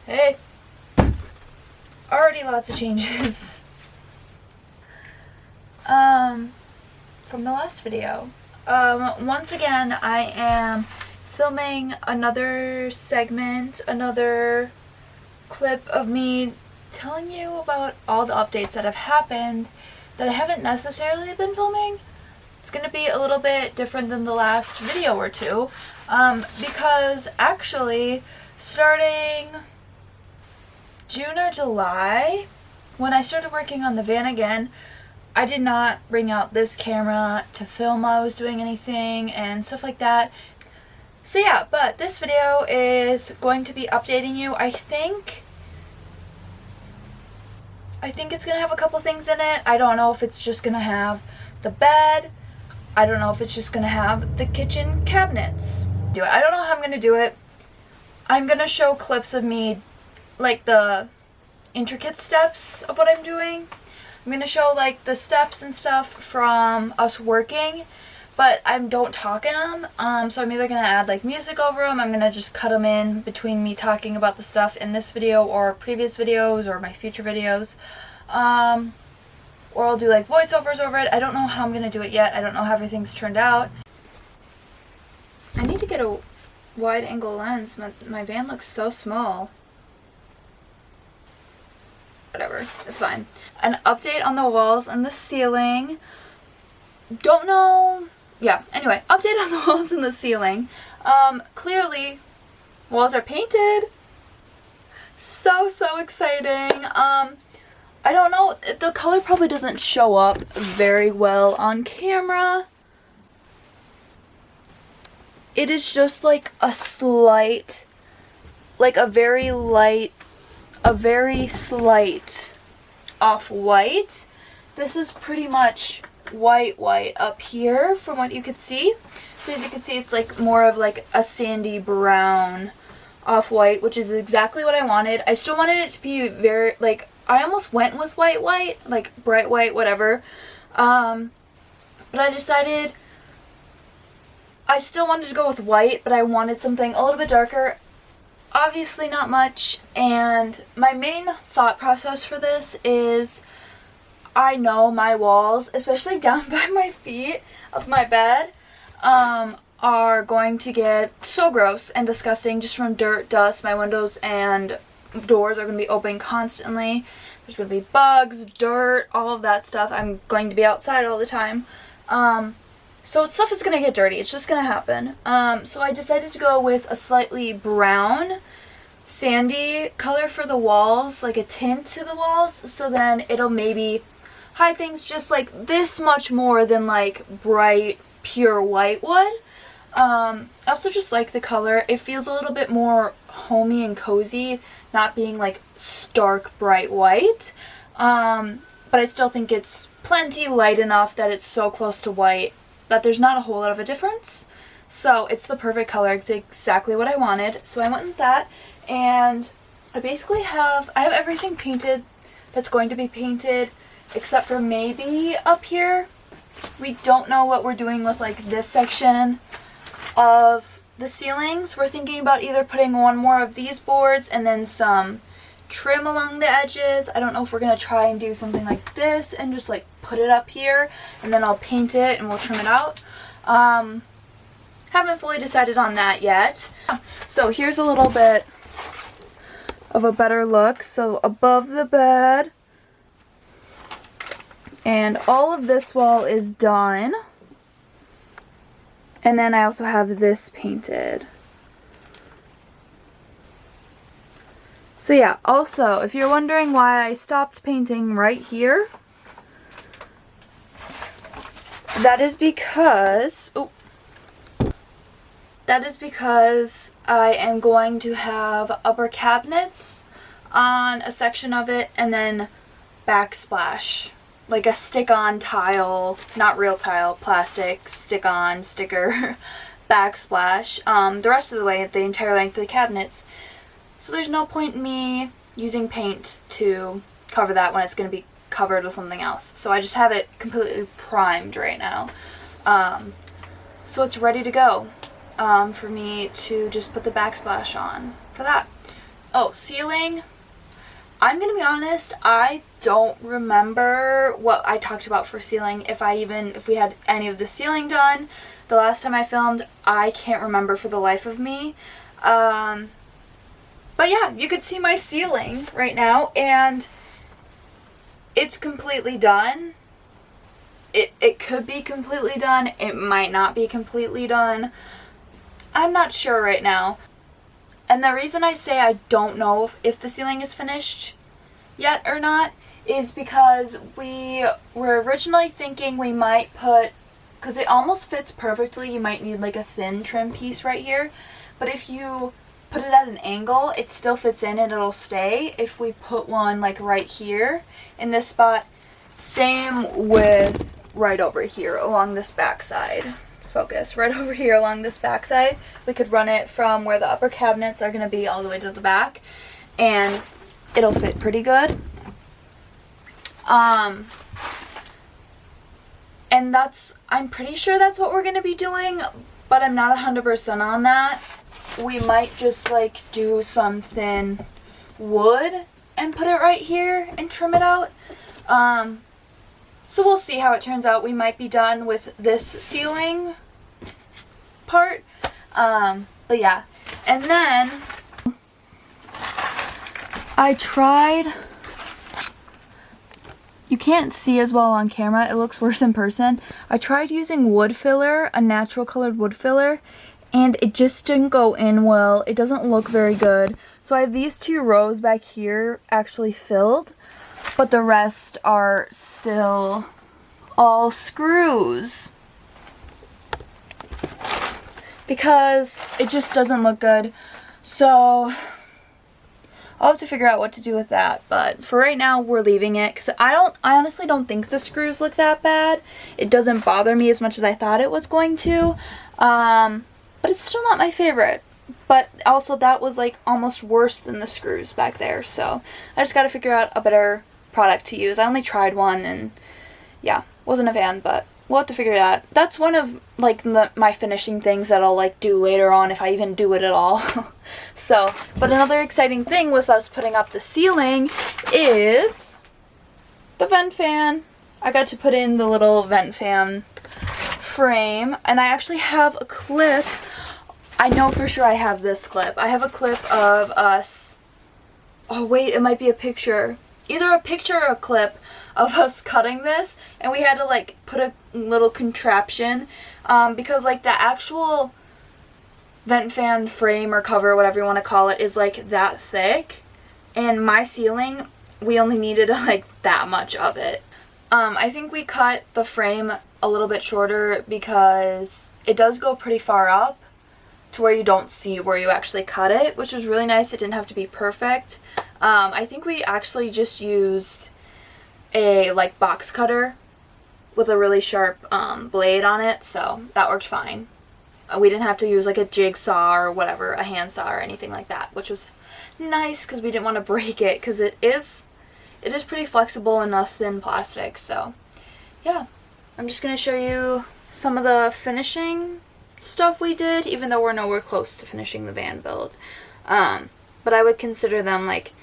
Hey! Already lots of changes. From the last video. Once again, I am filming another segment, another clip of me telling you about all the updates that have happened that I haven't necessarily been filming. It's gonna be a little bit different than the last video or two, because actually, starting June or July, when I started working on the van again, I did not bring out this camera to film while I was doing anything and stuff like that. So yeah, but this video is going to be updating you. I think it's gonna have a couple things in it. I don't know if it's just gonna have the bed. I don't know if it's just gonna have the kitchen cabinets. I don't know how I'm gonna do it. I'm gonna show clips of me, like the intricate steps of what I'm doing. I'm gonna show like the steps and stuff from us working, but I don't talk in them. So I'm either gonna add like music over them. I'm gonna just cut them in between me talking about the stuff in this video or previous videos or my future videos. Or I'll do like voiceovers over it. I don't know how I'm gonna do it yet. I don't know how everything's turned out. I need to get a wide angle lens. My van looks so small. Whatever, it's fine. An update on the walls and the ceiling. Don't know. Yeah, anyway, update on the walls and the ceiling. Clearly, walls are painted. So exciting. I don't know, the color probably doesn't show up very well on camera. It is just like a slight, like a very slight off-white. This is pretty much white up here from what you could see. So as you can see, it's like more of like a sandy brown off-white, which is exactly what I wanted. I still wanted it to be very, like, I almost went with white, like bright white, whatever. But I decided I still wanted to go with white, but I wanted something a little bit darker. Obviously not much, and my main thought process for this is I know my walls, especially down by my feet of my bed, are going to get so gross and disgusting just from dirt, dust. My windows and doors are going to be open constantly. There's going to be bugs, dirt, all of that stuff. I'm going to be outside all the time. So stuff is going to get dirty. It's just going to happen. So I decided to go with a slightly brown, sandy color for the walls, like a tint to the walls. So then it'll maybe hide things just like this much more than like bright, pure white would. I also just like the color. It feels a little bit more homey and cozy, not being like stark bright white. But I still think it's plenty light enough that it's so close to white that there's not a whole lot of a difference. So it's the perfect color. It's exactly what I wanted. So I went with that, and I basically have everything painted that's going to be painted except for maybe up here. We don't know what we're doing with like this section of the ceilings. We're thinking about either putting one more of these boards and then some trim along the edges. I don't know if we're gonna try and do something like this and just like put it up here and then I'll paint it and we'll trim it out. Haven't fully decided on that yet. So here's a little bit of a better look. So above the bed, and all of this wall is done. And then I also have this painted. So yeah, also, if you're wondering why I stopped painting right here, that is because I am going to have upper cabinets on a section of it and then backsplash. Like a stick-on tile, not real tile, plastic, stick-on, sticker, backsplash, the rest of the way, the entire length of the cabinets. So there's no point in me using paint to cover that when it's going to be covered with something else. So I just have it completely primed right now. So it's ready to go for me to just put the backsplash on for that. Oh, ceiling. I'm gonna be honest, I don't remember what I talked about for ceiling. If we had any of the ceiling done the last time I filmed, I can't remember for the life of me. But yeah, you could see my ceiling right now, and it's completely done. It could be completely done. It might not be completely done. I'm not sure right now. And the reason I say I don't know if the ceiling is finished yet or not is because we were originally thinking we might put, because it almost fits perfectly, you might need like a thin trim piece right here. But if you put it at an angle, it still fits in and it'll stay. If we put one like right here in this spot, same with right over here along this back side. Focus right over here along this back side. We could run it from where the upper cabinets are going to be all the way to the back, and it'll fit pretty good. And I'm pretty sure that's what we're going to be doing, but I'm not 100% on that. We might just like do some thin wood and put it right here and trim it out. So we'll see how it turns out. We might be done with this ceiling part. But yeah. And then I tried, you can't see as well on camera, it looks worse in person. I tried using wood filler, a natural colored wood filler, and it just didn't go in well. It doesn't look very good. So I have these 2 rows back here actually filled, but the rest are still all screws because it just doesn't look good. So I'll have to figure out what to do with that, but for right now we're leaving it because I honestly don't think the screws look that bad. It doesn't bother me as much as I thought it was going to, but it's still not my favorite. But also that was like almost worse than the screws back there, so I just gotta figure out a better product to use. I only tried one and yeah, wasn't a fan, but we'll have to figure it out. That's one of like my finishing things that I'll like do later on if I even do it at all. So, but another exciting thing with us putting up the ceiling is the vent fan. I got to put in the little vent fan frame, and I actually have a clip. I know for sure I have this clip. I have a clip of us. Oh wait, it might be a picture. Either a picture or a clip of us cutting this, and we had to like put a little contraption because like the actual vent fan frame or cover, whatever you want to call it, is like that thick, and my ceiling, we only needed like that much of it. I think we cut the frame a little bit shorter because it does go pretty far up to where you don't see where you actually cut it, which was really nice. It didn't have to be perfect. I think we actually just used a like box cutter with a really sharp blade on it, so that worked fine. We didn't have to use like a jigsaw or whatever, a handsaw or anything like that, which was nice because we didn't want to break it because it is pretty flexible and not thin plastic. So yeah, I'm just gonna show you some of the finishing stuff we did, even though we're nowhere close to finishing the van build. But I would consider them like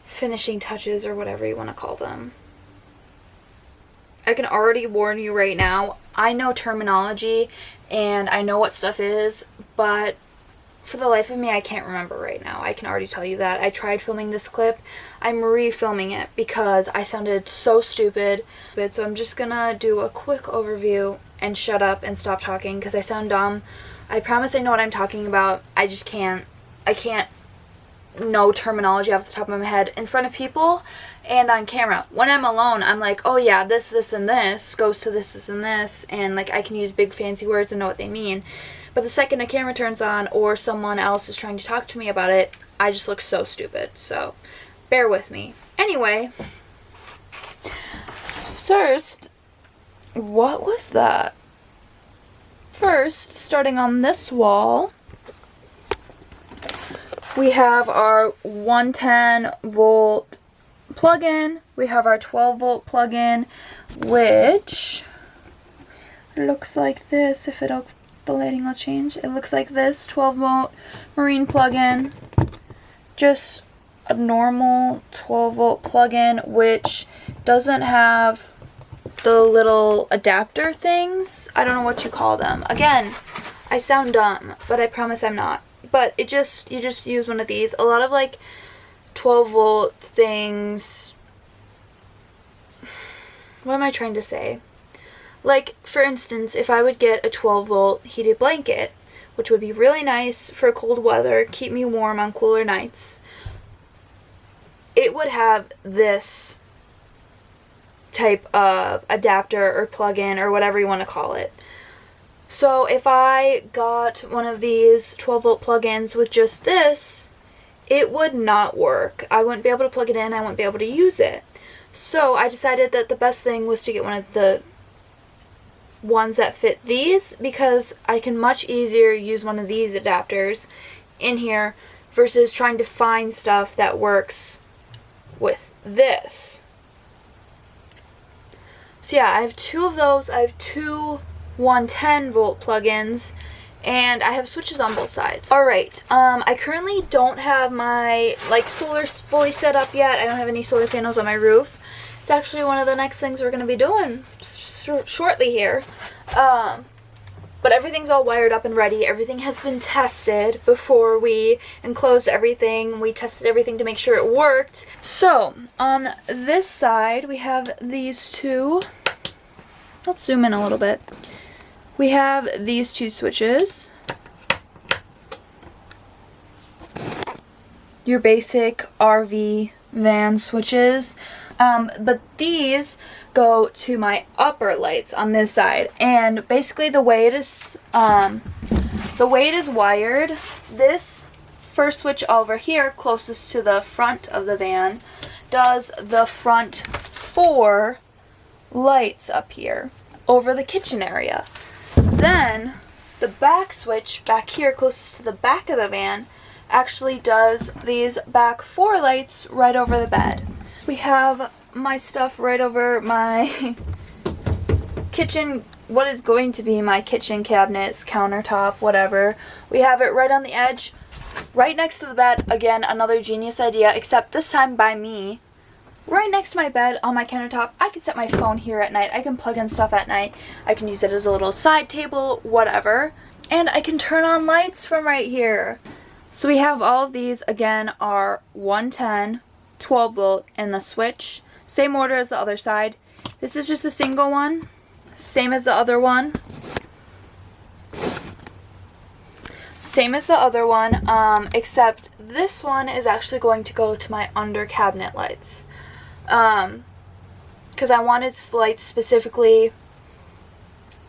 finishing touches or whatever you want to call them. I can already warn you right now, I know terminology and I know what stuff is, but for the life of me, I can't remember right now. I can already tell you that. I tried filming this clip. I'm re-filming it because I sounded so stupid. So I'm just gonna do a quick overview and shut up and stop talking because I sound dumb. I promise I know what I'm talking about. I just can't. I can't know terminology off the top of my head in front of people and on camera. When I'm alone, I'm like, oh yeah, this, and this goes to this, and this, and like I can use big fancy words and know what they mean. But the second a camera turns on or someone else is trying to talk to me about it, I just look so stupid. So bear with me. Anyway, first, what was that? First, starting on this wall, we have our 110 volt plug-in. We have our 12 volt plug-in, which looks like this. If the lighting will change, it looks like this 12 volt marine plug-in. just a normal 12 volt plug-in, which doesn't have the little adapter things. I don't know what you call them. Again, I sound dumb, but I promise I'm not. But you just use one of these. A lot of like 12 volt things. What am I trying to say? Like, for instance, if I would get a 12 volt heated blanket, which would be really nice for cold weather, keep me warm on cooler nights, it would have this type of adapter or plug-in or whatever you want to call it. So if I got one of these 12 volt plug-ins with just this, it would not work. I wouldn't be able to plug it in, I wouldn't be able to use it. So I decided that the best thing was to get one of the ones that fit these, because I can much easier use one of these adapters in here versus trying to find stuff that works with this. So yeah, I have two of those. I have two 110 volt plugins, and I have switches on both sides. Alright, I currently don't have my solar fully set up yet. I don't have any solar panels on my roof. It's actually one of the next things we're going to be doing shortly here. But everything's all wired up and ready. Everything has been tested before we enclosed everything. We tested everything to make sure it worked. So, on this side, we have these two. Let's zoom in a little bit. We have these two switches. Your basic RV van switches. But these go to my upper lights on this side, and basically the way it is wired, this first switch over here closest to the front of the van does the front 4 lights up here over the kitchen area. Then the back switch back here closest to the back of the van actually does these back 4 lights right over the bed. We have my stuff right over my kitchen, what is going to be my kitchen cabinets, countertop, whatever. We have it right on the edge, right next to the bed. Again, another genius idea, except this time by me. Right next to my bed on my countertop. I can set my phone here at night. I can plug in stuff at night. I can use it as a little side table, whatever. And I can turn on lights from right here. So we have all of these, again, are 110, 12 volt, and the switch. Same order as the other side. This is just a single one. Same as the other one. Same as the other one, except this one is actually going to go to my under cabinet lights. Because I wanted lights specifically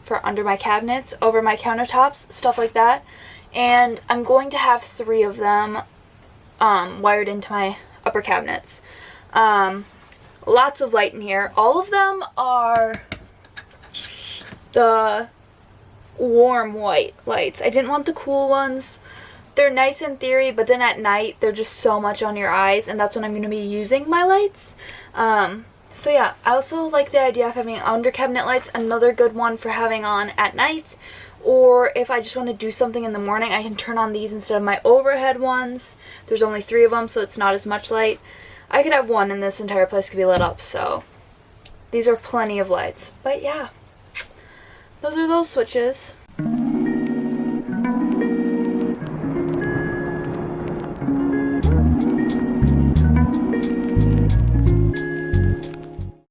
for under my cabinets, over my countertops, stuff like that. And I'm going to have 3 of them wired into my upper cabinets. Lots of light in here. All of them are the warm white lights. I didn't want the cool ones. They're nice in theory, but then at night they're just so much on your eyes, and that's when I'm going to be using my lights. So yeah, I also like the idea of having under cabinet lights, another good one for having on at night, or if I just want to do something in the morning, I can turn on these instead of my overhead ones. There's only 3 of them, so it's not as much light. I could have 1 and this entire place could be lit up, so these are plenty of lights. But yeah, those are those switches.